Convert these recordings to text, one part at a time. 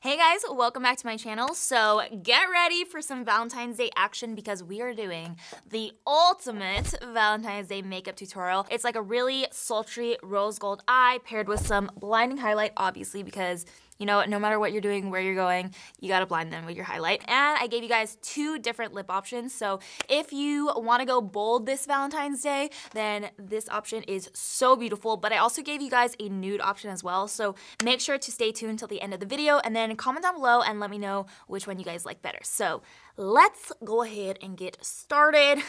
Hey guys, welcome back to my channel. So get ready for some Valentine's Day action because we are doing the ultimate Valentine's Day makeup tutorial. It's like a really sultry rose gold eye paired with some blinding highlight, obviously, because you know, no matter what you're doing, where you're going, you gotta blind them with your highlight. And I gave you guys 2 different lip options. So if you wanna go bold this Valentine's Day, then this option is so beautiful. But I also gave you guys a nude option as well. So make sure to stay tuned until the end of the video and then comment down below and let me know which one you guys like better. So let's go ahead and get started.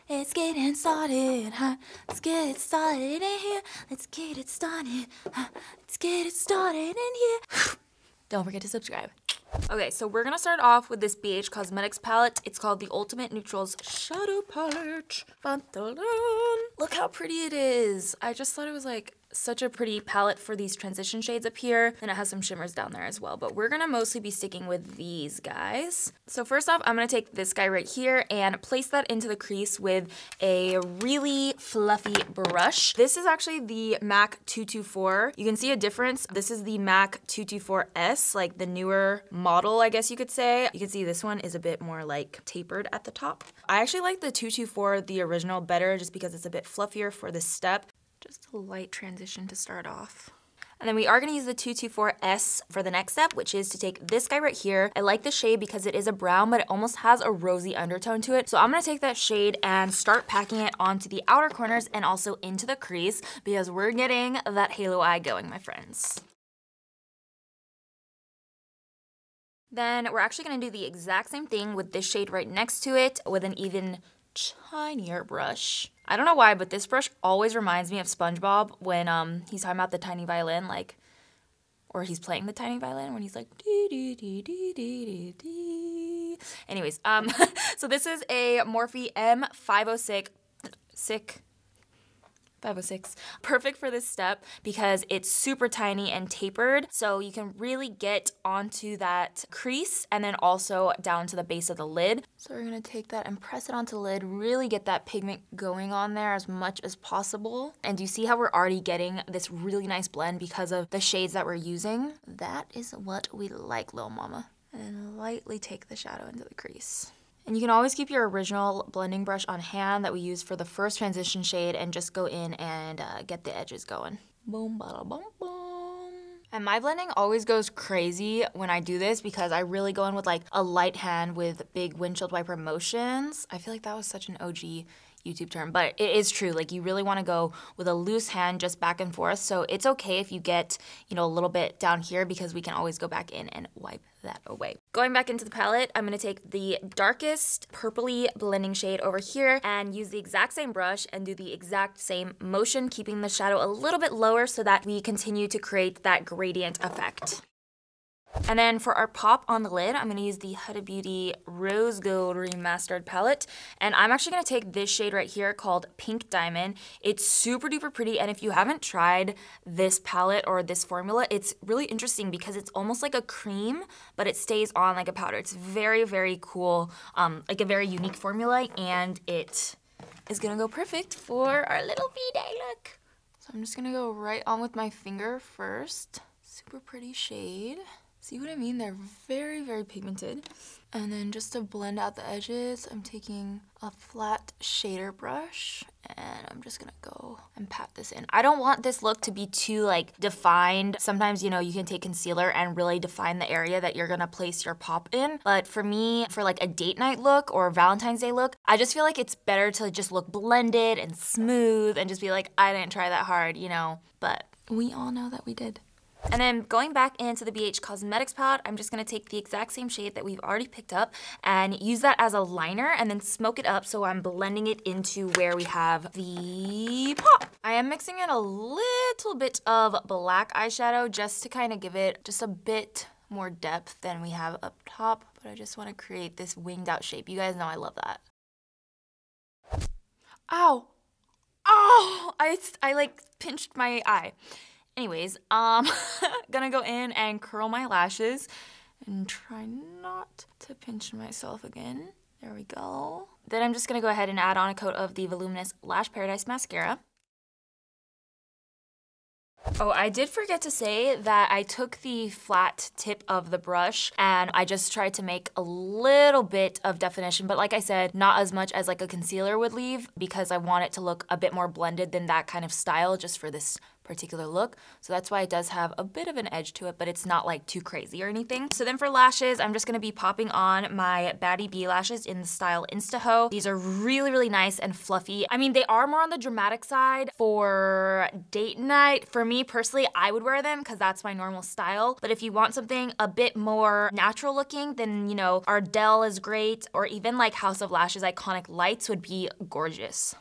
It's getting started, huh? Let's get it started in here. Let's get it started, huh? Let's get it started in here. Don't forget to subscribe. Okay, so we're gonna start off with this BH Cosmetics palette. It's called the Ultimate Neutrals Shadow Palette. Look how pretty it is. I just thought it was like such a pretty palette for these transition shades up here. And it has some shimmers down there as well. But we're gonna mostly be sticking with these guys. So first off, I'm gonna take this guy right here and place that into the crease with a really fluffy brush. This is actually the MAC 224. You can see a difference. This is the MAC 224S, like the newer model, I guess you could say. You can see this one is a bit more like tapered at the top. I actually like the 224, the original, better just because it's a bit fluffier for this step. Just a light transition to start off. And then we are gonna use the 224S for the next step, which is to take this guy right here. I like the shade because it is a brown, but it almost has a rosy undertone to it. So I'm gonna take that shade and start packing it onto the outer corners and also into the crease because we're getting that halo eye going, my friends. Then we're actually gonna do the exact same thing with this shade right next to it with an even tinier brush. I don't know why, but this brush always reminds me of SpongeBob when he's talking about the tiny violin, like, or he's playing the tiny violin when he's like dee dee dee dee dee dee. Anyways, so this is a Morphe M506 perfect for this step because it's super tiny and tapered, so you can really get onto that crease and then also down to the base of the lid. So we're gonna take that and press it onto the lid, really get that pigment going on there as much as possible. And you see how we're already getting this really nice blend because of the shades that we're using? That is what we like, little mama. And then lightly take the shadow into the crease. And you can always keep your original blending brush on hand that we used for the first transition shade and just go in and get the edges going. Boom, bada, boom, boom. And my blending always goes crazy when I do this because I really go in with like a light hand with big windshield wiper motions. I feel like that was such an OG YouTube term, but it is true. Like you really want to go with a loose hand just back and forth. So it's okay if you get, you know, a little bit down here because we can always go back in and wipe that away. Going back into the palette, I'm going to take the darkest purpley blending shade over here and use the exact same brush and do the exact same motion, keeping the shadow a little bit lower so that we continue to create that gradient effect. And then for our pop on the lid, I'm gonna use the Huda Beauty Rose Gold Remastered palette. And I'm actually gonna take this shade right here called Pink Diamond. It's super duper pretty, and if you haven't tried this palette or this formula, it's really interesting because it's almost like a cream, but it stays on like a powder. It's very, very cool, like a very unique formula, and it is gonna go perfect for our little V-Day look. So I'm just gonna go right on with my finger first. Super pretty shade. See what I mean? They're very, very pigmented. And then just to blend out the edges, I'm taking a flat shader brush and I'm just gonna go and pat this in. I don't want this look to be too like defined. Sometimes, you know, you can take concealer and really define the area that you're gonna place your pop in. But for me, for like a date night look or Valentine's Day look, I just feel like it's better to just look blended and smooth and just be like, I didn't try that hard, you know? But we all know that we did. And then going back into the BH Cosmetics palette, I'm just gonna take the exact same shade that we've already picked up and use that as a liner and then smoke it up so I'm blending it into where we have the pop. I am mixing in a little bit of black eyeshadow just to kind of give it just a bit more depth than we have up top, but I just wanna create this winged out shape. You guys know I love that. Ow! Oh! I like pinched my eye. Anyways, gonna go in and curl my lashes and try not to pinch myself again. There we go. Then I'm just gonna go ahead and add on a coat of the Voluminous Lash Paradise Mascara. Oh, I did forget to say that I took the flat tip of the brush and I just tried to make a little bit of definition, but like I said, not as much as like a concealer would leave because I want it to look a bit more blended than that kind of style just for this particular look. So that's why it does have a bit of an edge to it, but it's not like too crazy or anything. So then for lashes, I'm just gonna be popping on my Baddie Bee lashes in the style Instaho. These are really, really nice and fluffy. I mean, they are more on the dramatic side for date night. For me personally, I would wear them because that's my normal style. But if you want something a bit more natural looking, then you know, Ardell is great, or even like House of Lashes Iconic Lights would be gorgeous.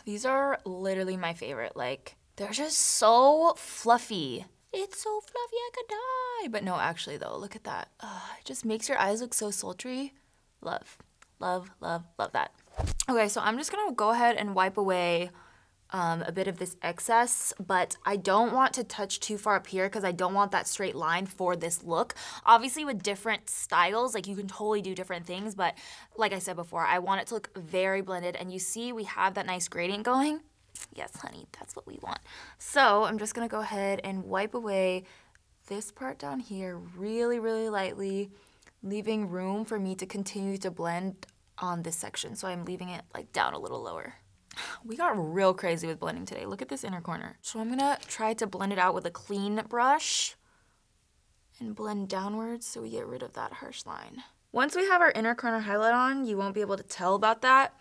These are literally my favorite. Like, they're just so fluffy. It's so fluffy I could die. But no, actually though, look at that. It just makes your eyes look so sultry. Love, love, love, love that. Okay, so I'm just gonna go ahead and wipe away a bit of this excess, but I don't want to touch too far up here because I don't want that straight line for this look. Obviously with different styles, like you can totally do different things, but like I said before, I want it to look very blended, and you see we have that nice gradient going. Yes, honey, that's what we want. So I'm just gonna go ahead and wipe away this part down here really, really lightly, leaving room for me to continue to blend on this section. So I'm leaving it like down a little lower. We got real crazy with blending today. Look at this inner corner. So I'm gonna try to blend it out with a clean brush and blend downwards so we get rid of that harsh line. Once we have our inner corner highlight on, you won't be able to tell about that,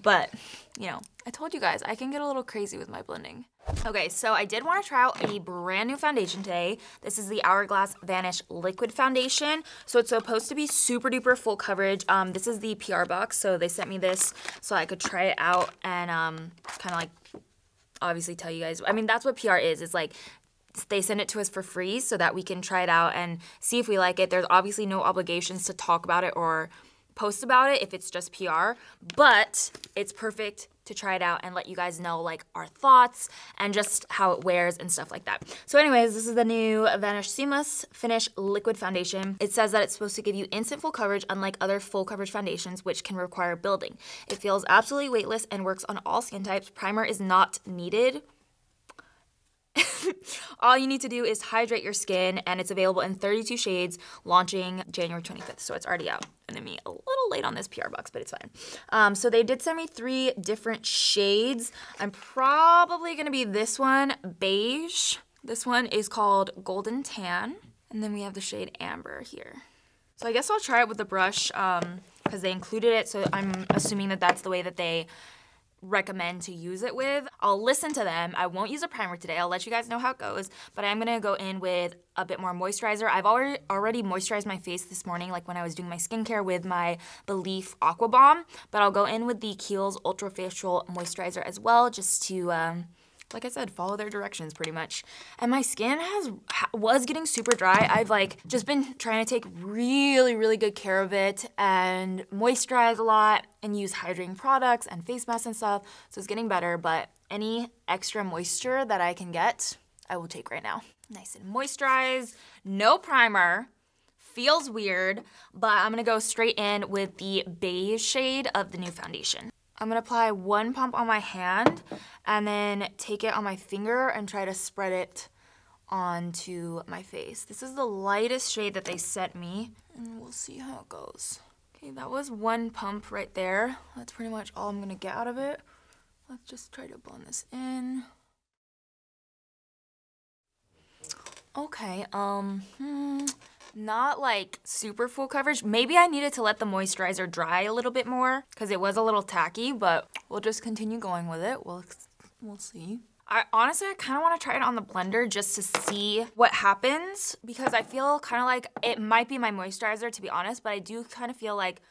but you know, I told you guys, I can get a little crazy with my blending. Okay, so I did want to try out a brand new foundation today. This is the Hourglass Vanish Liquid Foundation. So it's supposed to be super duper full coverage. This is the PR box, so they sent me this so I could try it out and kind of like obviously tell you guys. I mean, that's what PR is. It's like they send it to us for free so that we can try it out and see if we like it. There's obviously no obligations to talk about it or post about it if it's just PR, but it's perfect to try it out and let you guys know like our thoughts and just how it wears and stuff like that. So anyways, this is the new Vanish Seamless Finish Liquid Foundation. It says that it's supposed to give you instant full coverage unlike other full coverage foundations which can require building. It feels absolutely weightless and works on all skin types. Primer is not needed. All you need to do is hydrate your skin, and it's available in 32 shades, launching January 25th, so it's already out. And I mean, a little late on this PR box, but it's fine. So they did send me 3 different shades. I'm probably gonna be this one, beige. This one is called Golden Tan, and then we have the shade Amber here. So I guess I'll try it with the brush because they included it, so I'm assuming that that's the way that they recommend to use it with. I'll listen to them. I won't use a primer today. I'll let you guys know how it goes, but I'm gonna go in with a bit more moisturizer. I've already moisturized my face this morning, like when I was doing my skincare with my Belief Aqua Bomb, but I'll go in with the Kiehl's Ultra Facial Moisturizer as well, just to, like I said, follow their directions pretty much. And my skin was getting super dry. I've like just been trying to take really, really good care of it and moisturize a lot and use hydrating products and face masks and stuff. So it's getting better, but any extra moisture that I can get, I will take right now. Nice and moisturized, no primer. Feels weird, but I'm gonna go straight in with the beige shade of the new foundation. I'm gonna apply 1 pump on my hand and then take it on my finger and try to spread it onto my face. This is the lightest shade that they sent me, and we'll see how it goes. Okay, that was 1 pump right there. That's pretty much all I'm gonna get out of it. Let's just try to blend this in. Okay, not like super full coverage. Maybe I needed to let the moisturizer dry a little bit more because it was a little tacky, but we'll just continue going with it. We'll see. Honestly, I kind of want to try it on the blender just to see what happens because I feel kind of like it might be my moisturizer, to be honest, but I do kind of feel like,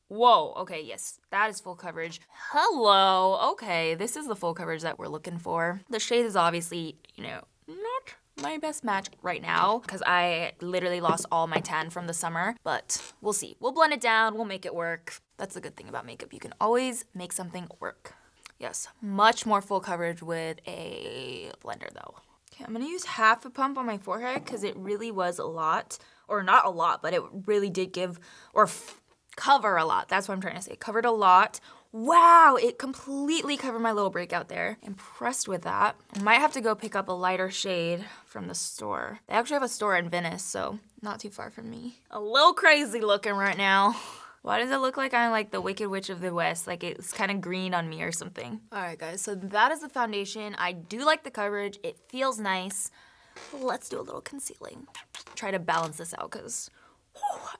whoa, okay, yes, that is full coverage. Hello, okay, this is the full coverage that we're looking for. The shade is obviously, you know, not my best match right now because I literally lost all my tan from the summer, but we'll see. We'll blend it down, we'll make it work. That's the good thing about makeup. You can always make something work. Yes, much more full coverage with a blender though. Okay, I'm gonna use half a pump on my forehead because it really was a lot, or not a lot, but it really did give, or cover a lot. That's what I'm trying to say. Covered a lot. Wow, it completely covered my little breakout there. Impressed with that. I might have to go pick up a lighter shade from the store. They actually have a store in Venice, so not too far from me. A little crazy looking right now. Why does it look like I'm like the Wicked Witch of the West? Like it's kind of green on me or something. All right, guys, so that is the foundation. I do like the coverage. It feels nice. Let's do a little concealing. Try to balance this out because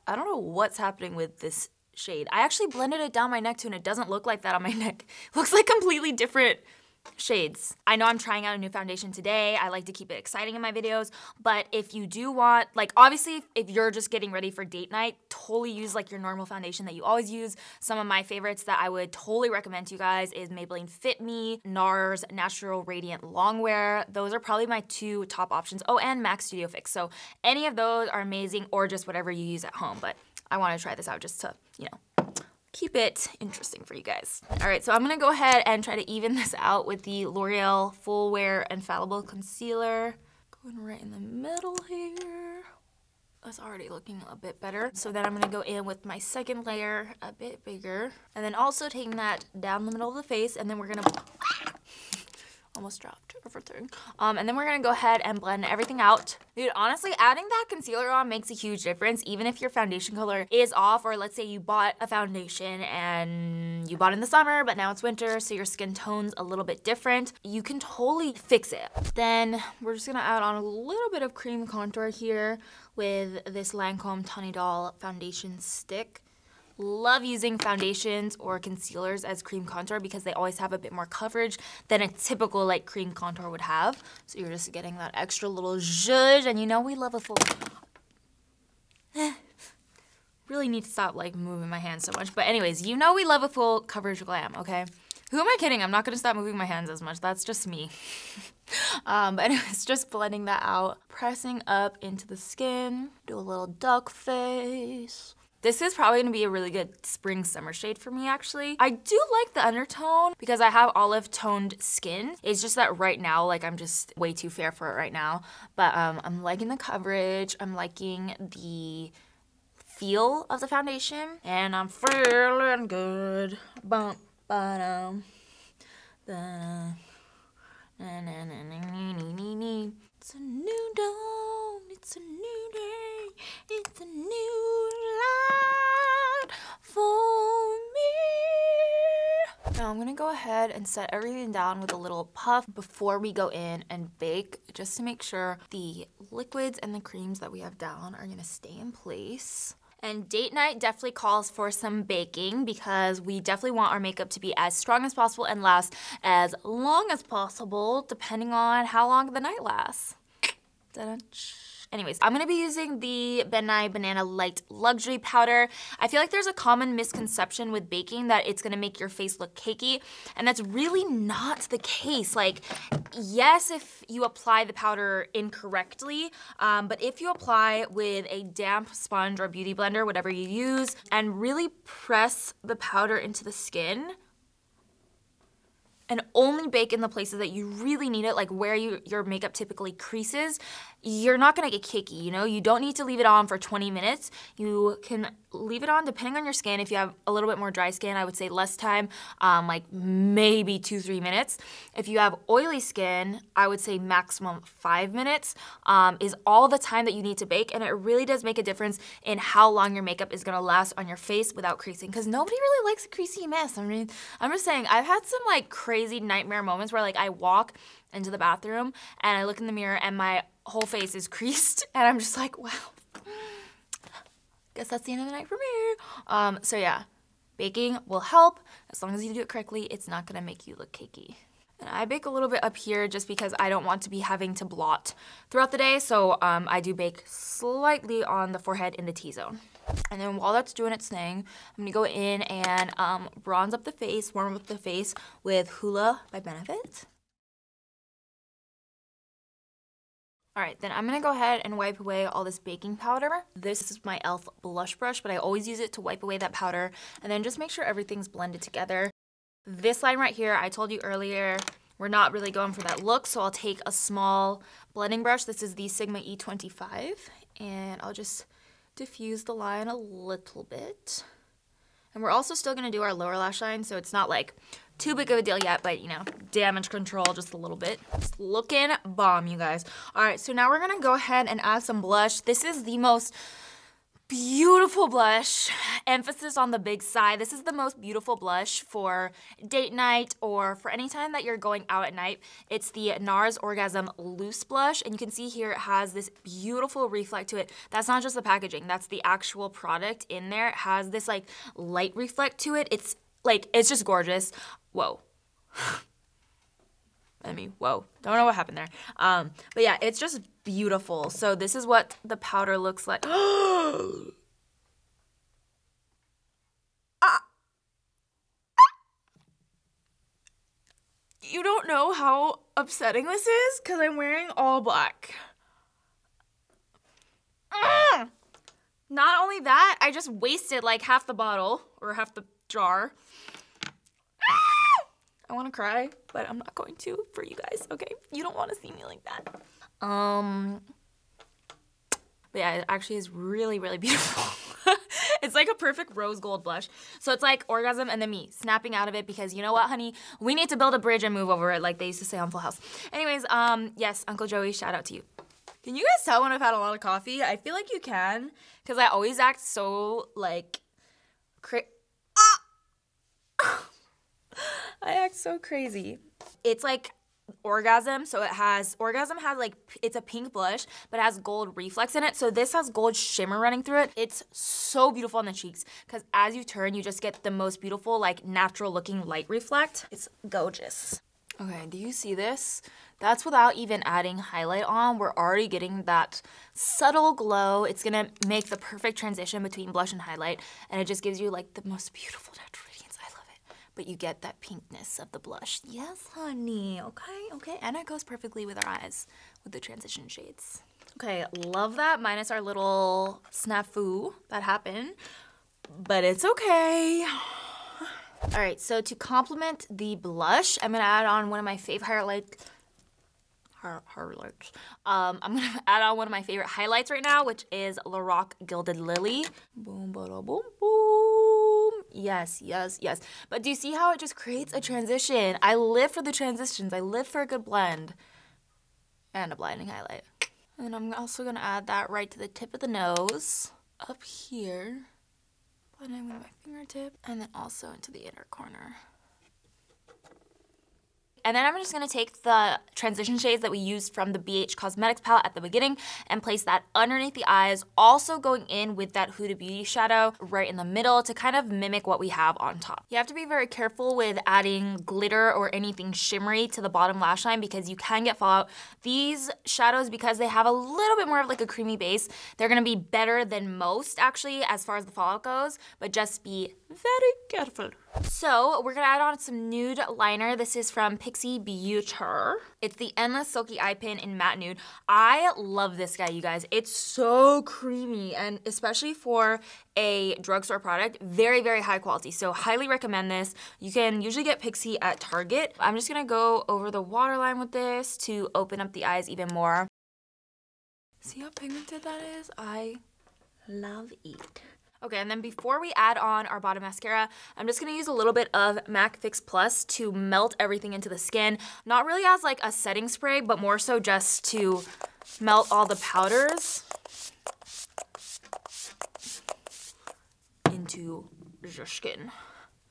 I don't know what's happening with this shade. I actually blended it down my neck too, and it doesn't look like that on my neck. It looks like completely different shades. I know I'm trying out a new foundation today. I like to keep it exciting in my videos, but if you do want, like obviously if you're just getting ready for date night, totally use like your normal foundation that you always use. Some of my favorites that I would totally recommend to you guys is Maybelline Fit Me, NARS Natural Radiant Longwear. Those are probably my 2 top options. Oh, and MAC Studio Fix. So any of those are amazing, or just whatever you use at home, but I want to try this out just to, you know, keep it interesting for you guys. All right, so I'm gonna go ahead and try to even this out with the L'Oreal Full Wear Infallible Concealer. Going right in the middle here. That's already looking a bit better. So then I'm gonna go in with my second layer, a bit bigger. And then also taking that down the middle of the face, and then we're gonna, almost dropped everything. And then we're gonna go ahead and blend everything out. Dude, honestly, adding that concealer on makes a huge difference, even if your foundation color is off, or let's say you bought a foundation and you bought it in the summer, but now it's winter, so your skin tone's a little bit different. You can totally fix it. Then we're just gonna add on a little bit of cream contour here with this Lancome Tony Doll foundation stick. Love using foundations or concealers as cream contour because they always have a bit more coverage than a typical like cream contour would have. So you're just getting that extra little zhuzh, and you know we love a full... Really need to stop like moving my hands so much. But anyways, you know we love a full coverage glam, okay? Who am I kidding? I'm not gonna stop moving my hands as much. That's just me. But anyways, just blending that out. Pressing up into the skin. Do a little duck face. This is probably gonna be a really good spring summer shade for me actually. I do like the undertone because I have olive toned skin. It's just that right now, like I'm just way too fair for it right now. But I'm liking the coverage. I'm liking the feel of the foundation. And I'm feeling good. Bump, ba-dum, da, na, na, na, na, na, na, na. It's a new dawn, it's a new day, it's a new light for me. Now I'm gonna go ahead and set everything down with a little puff before we go in and bake, just to make sure the liquids and the creams that we have down are gonna stay in place. And date night definitely calls for some baking because we definitely want our makeup to be as strong as possible and last as long as possible, depending on how long the night lasts. Anyways, I'm gonna be using the Ben Nye Banana Light Luxury Powder. I feel like there's a common misconception with baking that it's gonna make your face look cakey, and that's really not the case. Like, yes, if you apply the powder incorrectly, but if you apply with a damp sponge or beauty blender, whatever you use, and really press the powder into the skin, and only bake in the places that you really need it, like where your makeup typically creases, you're not gonna get cakey, you know? You don't need to leave it on for 20 minutes. You can leave it on depending on your skin. If you have a little bit more dry skin, I would say less time, like maybe 2-3 minutes. If you have oily skin, I would say maximum 5 minutes is all the time that you need to bake, and it really does make a difference in how long your makeup is gonna last on your face without creasing, because nobody really likes a creasy mess. I mean, I'm just saying, I've had some like crazy nightmare moments where like I walk into the bathroom and I look in the mirror and my whole face is creased, and I'm just like, wow, guess that's the end of the night for me. So yeah, baking will help. As long as you do it correctly, it's not gonna make you look cakey. And I bake a little bit up here just because I don't want to be having to blot throughout the day, so I do bake slightly on the forehead in the T-zone. And then while that's doing its thing, I'm gonna go in and bronze up the face, warm up the face with Hoola by Benefit. All right, then I'm gonna go ahead and wipe away all this baking powder. This is my e.l.f. blush brush, but I always use it to wipe away that powder and then just make sure everything's blended together. This line right here, I told you earlier, we're not really going for that look, so I'll take a small blending brush. This is the Sigma E25, and I'll just diffuse the line a little bit. And we're also still gonna do our lower lash line, so it's not like too big of a deal yet, but you know, damage control just a little bit. It's looking bomb, you guys. All right, so now we're gonna go ahead and add some blush. This is the most beautiful blush, emphasis on the big side. This is the most beautiful blush for date night or for any time that you're going out at night. It's the NARS Orgasm Loose Blush, and you can see here it has this beautiful reflect to it. That's not just the packaging, that's the actual product in there. It has this like light reflect to it. It's just gorgeous. Whoa. I mean, whoa, don't know what happened there. But yeah, it's just beautiful. So this is what the powder looks like. You don't know how upsetting this is because I'm wearing all black. Not only that, I just wasted like half the bottle or half the jar. I want to cry, but I'm not going to for you guys, okay? You don't want to see me like that. But yeah, it actually is really, really beautiful. It's like a perfect rose gold blush. So it's like Orgasm and then me snapping out of it because you know what, honey? We need to build a bridge and move over it like they used to say on Full House. Anyways, yes, Uncle Joey, shout out to you. Can you guys tell when I've had a lot of coffee? I feel like you can because I always act so like I act so crazy. It's like Orgasm, so Orgasm has like, it's a pink blush, but it has gold reflex in it. So this has gold shimmer running through it. It's so beautiful on the cheeks because as you turn, you just get the most beautiful, like natural looking light reflect. It's gorgeous. Okay, do you see this? That's without even adding highlight on. We're already getting that subtle glow. It's gonna make the perfect transition between blush and highlight, and it just gives you like the most beautiful natural radiance. I love it. But you get that pinkness of the blush. Yes, honey, okay. And it goes perfectly with our eyes with the transition shades. Okay, love that, minus our little snafu that happened, but it's okay. All right, so to complement the blush, I'm gonna add on one of my favorite highlights. I'm gonna add on one of my favorite highlights right now, which is Lorac Gilded Lily. Boom, bada, boom, boom. Yes. But do you see how it just creates a transition? I live for the transitions. I live for a good blend and a blinding highlight. And then I'm also gonna add that right to the tip of the nose, up here. Blending with my fingertip, and then also into the inner corner. And then I'm just gonna take the transition shades that we used from the BH Cosmetics palette at the beginning and place that underneath the eyes, also going in with that Huda Beauty shadow right in the middle to kind of mimic what we have on top. You have to be very careful with adding glitter or anything shimmery to the bottom lash line because you can get fallout. These shadows, because they have a little bit more of like a creamy base, they're gonna be better than most actually as far as the fallout goes, but just be very careful. So we're gonna add on some nude liner. This is from Pixi Beauty. It's the Endless Silky Eye Pin in Matte Nude. I love this guy, you guys. It's so creamy, and especially for a drugstore product, very, very high quality. So highly recommend this. You can usually get Pixi at Target. I'm just gonna go over the waterline with this to open up the eyes even more. See how pigmented that is? I love it. Okay, and then before we add on our bottom mascara, I'm just gonna use a little bit of MAC Fix Plus to melt everything into the skin. Not really as like a setting spray, but more so just to melt all the powders into your skin.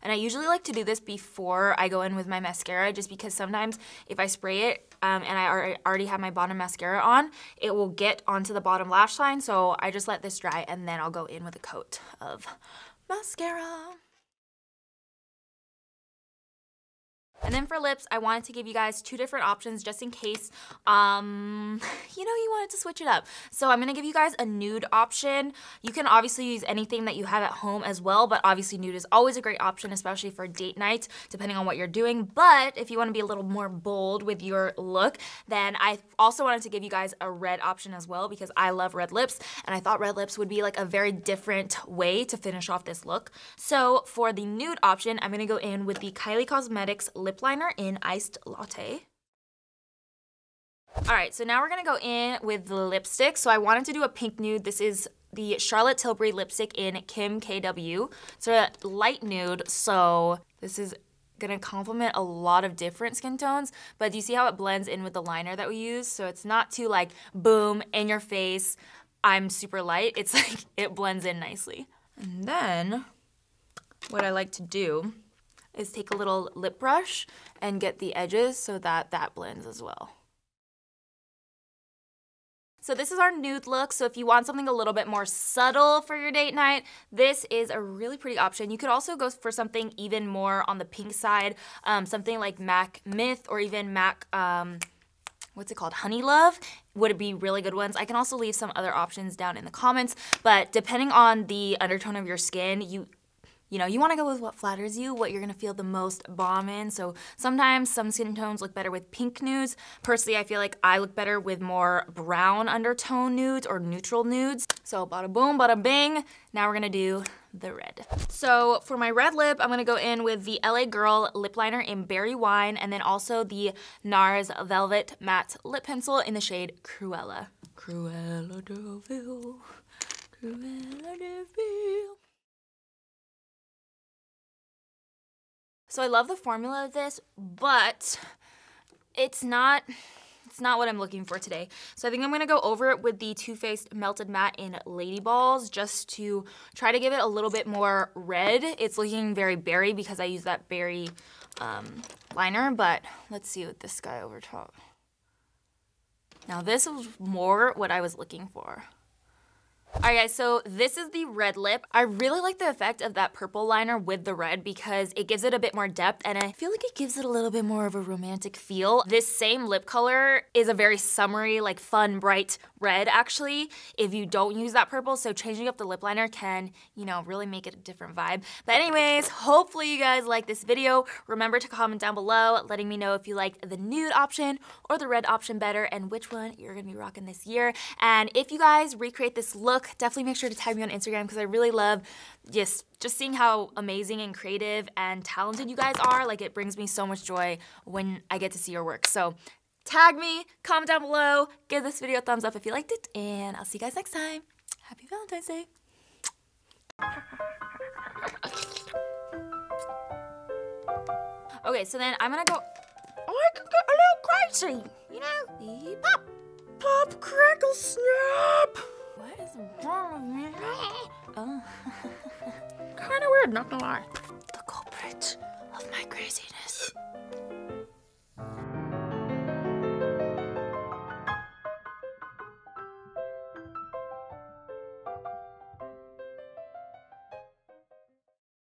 And I usually like to do this before I go in with my mascara just because sometimes if I spray it and I already have my bottom mascara on, it will get onto the bottom lash line. So I just let this dry and then I'll go in with a coat of mascara. And then for lips, I wanted to give you guys two different options just in case, you wanted to switch it up. So I'm gonna give you guys a nude option. You can obviously use anything that you have at home as well, but obviously nude is always a great option, especially for date night, depending on what you're doing. But if you wanna be a little more bold with your look, then I also wanted to give you guys a red option as well because I love red lips, and I thought red lips would be like a very different way to finish off this look. So for the nude option, I'm gonna go in with the Kylie Cosmetics lip liner in Iced Latte. All right, so now we're gonna go in with the lipstick. So I wanted to do a pink nude. This is the Charlotte Tilbury lipstick in Kim KW. It's a light nude, so this is gonna complement a lot of different skin tones, but do you see how it blends in with the liner that we use? So it's not too like, boom, in your face, I'm super light. It's like, it blends in nicely. And then, what I like to do is take a little lip brush and get the edges so that that blends as well. So this is our nude look, so if you want something a little bit more subtle for your date night, this is a really pretty option. You could also go for something even more on the pink side, something like MAC Myth or even MAC, what's it called, Honey Love would be really good ones. I can also leave some other options down in the comments, but depending on the undertone of your skin, you know, you wanna go with what flatters you, what you're gonna feel the most bomb in. So sometimes some skin tones look better with pink nudes. Personally, I feel like I look better with more brown undertone nudes or neutral nudes. So bada boom, bada bing. Now we're gonna do the red. So for my red lip, I'm gonna go in with the LA Girl lip liner in Berry Wine, and then also the NARS Velvet Matte Lip Pencil in the shade Cruella. Cruella de Vil, Cruella de Vil. So I love the formula of this, but it's not what I'm looking for today. So I think I'm gonna go over it with the Too Faced Melted Matte in Lady Balls just to try to give it a little bit more red. It's looking very berry because I use that berry liner, but let's see with this guy over top. Now this is more what I was looking for. Alright guys, so this is the red lip. I really like the effect of that purple liner with the red because it gives it a bit more depth and I feel like it gives it a little bit more of a romantic feel. This same lip color is a very summery, like fun, bright red actually, if you don't use that purple, so changing up the lip liner can, you know, really make it a different vibe. But anyways, hopefully you guys like this video. Remember to comment down below letting me know if you like the nude option or the red option better and which one you're gonna be rocking this year. And if you guys recreate this look, definitely make sure to tag me on Instagram because I really love just seeing how amazing and creative and talented you guys are. Like, it brings me so much joy when I get to see your work. So tag me, comment down below, give this video a thumbs up if you liked it, and I'll see you guys next time. Happy Valentine's Day. Okay, so then I'm gonna go, I can get a little crazy, you know? Pop, pop, crackle, snap. What is wrong with me? Oh. Kinda weird, not gonna lie. The culprit of my craziness.